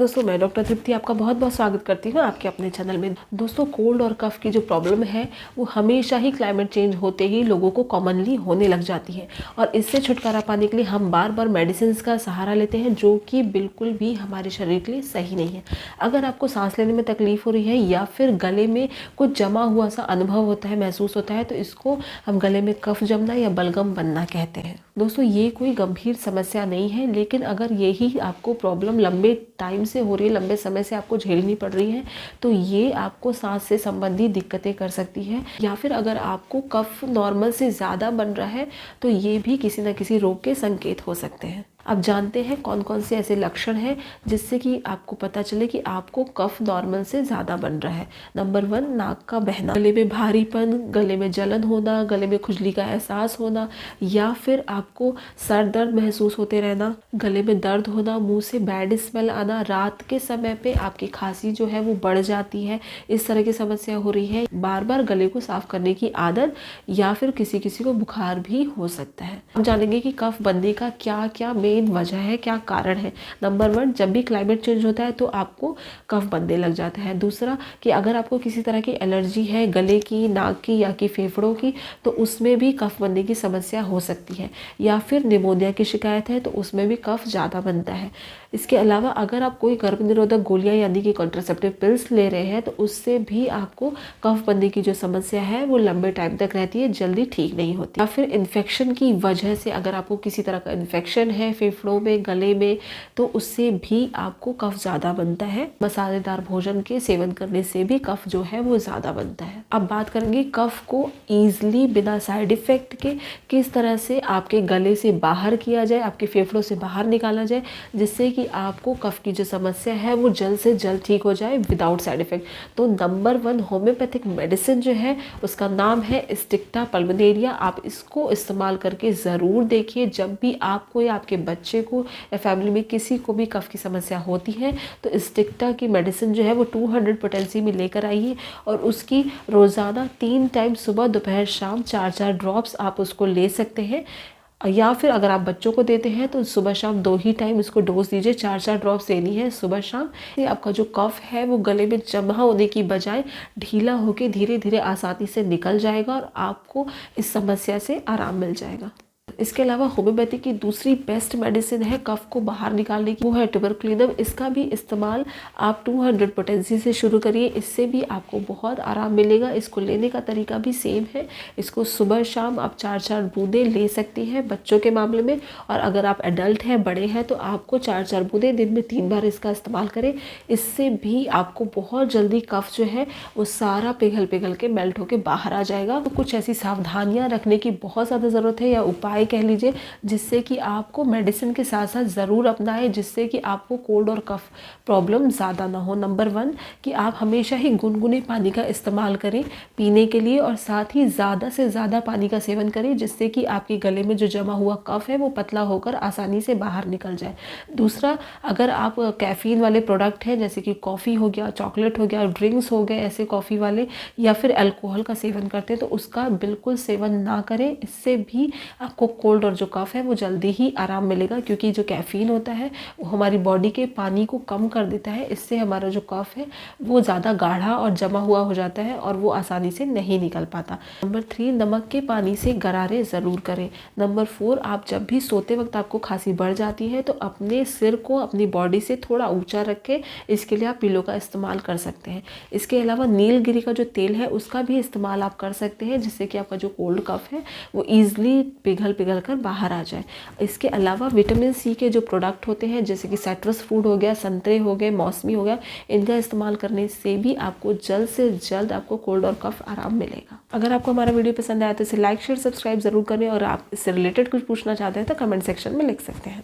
दोस्तों, मैं डॉक्टर तृप्ति आपका बहुत बहुत स्वागत करती हूँ आपके अपने चैनल में। दोस्तों, कोल्ड और कफ की जो प्रॉब्लम है वो हमेशा ही क्लाइमेट चेंज होते ही लोगों को कॉमनली होने लग जाती है और इससे छुटकारा पाने के लिए हम बार बार मेडिसिन का सहारा लेते हैं, जो कि बिल्कुल भी हमारे शरीर के लिए सही नहीं है। अगर आपको सांस लेने में तकलीफ हो रही है या फिर गले में कुछ जमा हुआ सा अनुभव होता है, महसूस होता है, तो इसको हम गले में कफ जमना या बलगम बनना कहते हैं। दोस्तों, ये कोई गंभीर समस्या नहीं है, लेकिन अगर यही आपको प्रॉब्लम लंबे टाइम से हो रही है, लंबे समय से आपको झेलनी पड़ रही है, तो ये आपको सांस से संबंधित दिक्कतें कर सकती है। या फिर अगर आपको कफ नॉर्मल से ज़्यादा बन रहा है तो ये भी किसी न किसी रोग के संकेत हो सकते हैं। अब जानते हैं कौन कौन से ऐसे लक्षण हैं जिससे कि आपको पता चले कि आपको कफ नॉर्मल से ज़्यादा बन रहा है। नंबर 1, नाक का बहना, गले में भारीपन, गले में जलन होना, गले में खुजली का एहसास होना, या फिर आपको सर दर्द महसूस होते रहना, गले में दर्द होना, मुंह से बैड स्मेल आना, रात के समय पे आपकी खांसी जो है वो बढ़ जाती है, इस तरह की समस्या हो रही है, बार बार गले को साफ करने की आदत, या फिर किसी किसी को बुखार भी हो सकता है। हम जानेंगे कि कफ बनने का क्या क्या मेन वजह है, क्या कारण है। नंबर 1, जब भी क्लाइमेट चेंज होता है तो आपको कफ बनने लग जाता है। दूसरा, कि अगर आपको किसी तरह की एलर्जी है गले की, नाक की या कि फेफड़ों की, तो उसमें भी कफ बनने की समस्या हो सकती है। या फिर निमोनिया की शिकायत है तो उसमें भी कफ ज़्यादा बनता है। इसके अलावा अगर आप कोई गर्भ निरोधक गोलियां यानी कि कॉन्ट्रासेप्टिव पिल्स ले रहे हैं तो उससे भी आपको कफ बनने की जो समस्या है वो लंबे टाइम तक रहती है, जल्दी ठीक नहीं होती। या फिर इन्फेक्शन की वजह से, अगर आपको किसी तरह का इन्फेक्शन है फेफड़ों में, गले में, तो उससे भी आपको कफ ज़्यादा बनता है। मसालेदार भोजन के सेवन करने से भी कफ जो है वो ज़्यादा बनता है। अब बात करेंगे कफ को ईजिली बिना साइड इफ़ेक्ट के किस तरह से आपके गले से बाहर किया जाए, आपके फेफड़ों से बाहर निकाला जाए, जिससे कि आपको कफ की जो समस्या है वो जल्द से जल्द ठीक हो जाए विदाउट साइड इफ़ेक्ट। तो नंबर 1 होम्योपैथिक मेडिसिन जो है उसका नाम है स्टिक्टा पल्मोनेरिया। आप इसको इस्तेमाल करके ज़रूर देखिए। जब भी आपको या आपके बच्चे को या फैमिली में किसी को भी कफ की समस्या होती है तो स्टिक्टा की मेडिसिन जो है वो 200 पोटेंसी में लेकर आइए और उसकी रोज़ाना 3 टाइम सुबह दोपहर शाम 4-4 ड्रॉप्स आप उसको ले सकते हैं। या फिर अगर आप बच्चों को देते हैं तो सुबह शाम 2 ही टाइम इसको डोज दीजिए। 4-4 ड्रॉप्स देनी है सुबह शाम। आपका जो कफ है वो गले में जमा होने की बजाय ढीला होकर धीरे धीरे आसानी से निकल जाएगा और आपको इस समस्या से आराम मिल जाएगा। इसके अलावा होम्योपैथी की दूसरी बेस्ट मेडिसिन है कफ को बाहर निकालने की, वो है ट्यूबरकुलिनम। इसका भी इस्तेमाल आप 200 पोटेंसी से शुरू करिए, इससे भी आपको बहुत आराम मिलेगा। इसको लेने का तरीका भी सेम है। इसको सुबह शाम आप 4-4 बूंदें ले सकती हैं बच्चों के मामले में, और अगर आप एडल्ट हैं, बड़े हैं, तो आपको 4-4 बूंदें दिन में 3 बार इसका इस्तेमाल करें। इससे भी आपको बहुत जल्दी कफ जो है वो सारा पिघल पिघल के मेल्ट होकर बाहर आ जाएगा। तो कुछ ऐसी सावधानियाँ रखने की बहुत ज़्यादा ज़रूरत है, या उपाय कह लीजिए, जिससे कि आपको मेडिसिन के साथ साथ ज़रूर अपनाएं, जिससे कि आपको कोल्ड और कफ प्रॉब्लम ज़्यादा ना हो। नंबर 1, कि आप हमेशा ही गुनगुने पानी का इस्तेमाल करें पीने के लिए, और साथ ही ज़्यादा से ज़्यादा पानी का सेवन करें, जिससे कि आपके गले में जो जमा हुआ कफ है वो पतला होकर आसानी से बाहर निकल जाए। दूसरा, अगर आप कैफ़ीन वाले प्रोडक्ट हैं जैसे कि कॉफ़ी हो गया, चॉकलेट हो गया, ड्रिंक्स हो गए ऐसे कॉफ़ी वाले, या फिर अल्कोहल का सेवन करते हैं तो उसका बिल्कुल सेवन ना करें। इससे भी आपको कोल्ड और जो कफ है वो जल्दी ही आराम मिलेगा, क्योंकि जो कैफ़ीन होता है वो हमारी बॉडी के पानी को कम कर देता है। इससे हमारा जो कफ है वो ज़्यादा गाढ़ा और जमा हुआ हो जाता है और वो आसानी से नहीं निकल पाता। नंबर 3, नमक के पानी से गरारे ज़रूर करें। नंबर 4, आप जब भी सोते वक्त आपको खांसी बढ़ जाती है तो अपने सिर को अपनी बॉडी से थोड़ा ऊँचा रखें। इसके लिए आप पिलो का इस्तेमाल कर सकते हैं। इसके अलावा नीलगिरी का जो तेल है उसका भी इस्तेमाल आप कर सकते हैं, जिससे कि आपका जो कोल्ड कफ है वो ईजिली पिघल कर बाहर आ जाए। इसके अलावा विटामिन सी के जो प्रोडक्ट होते हैं जैसे कि साइट्रस फूड हो गया, संतरे हो गए, मौसमी हो गया, इनका इस्तेमाल करने से भी आपको जल्द से जल्द आपको कोल्ड और कफ आराम मिलेगा। अगर आपको हमारा वीडियो पसंद आया तो इसे लाइक शेयर सब्सक्राइब जरूर करें, और आप इससे रिलेटेड कुछ पूछना चाहते हैं तो कमेंट सेक्शन में लिख सकते हैं।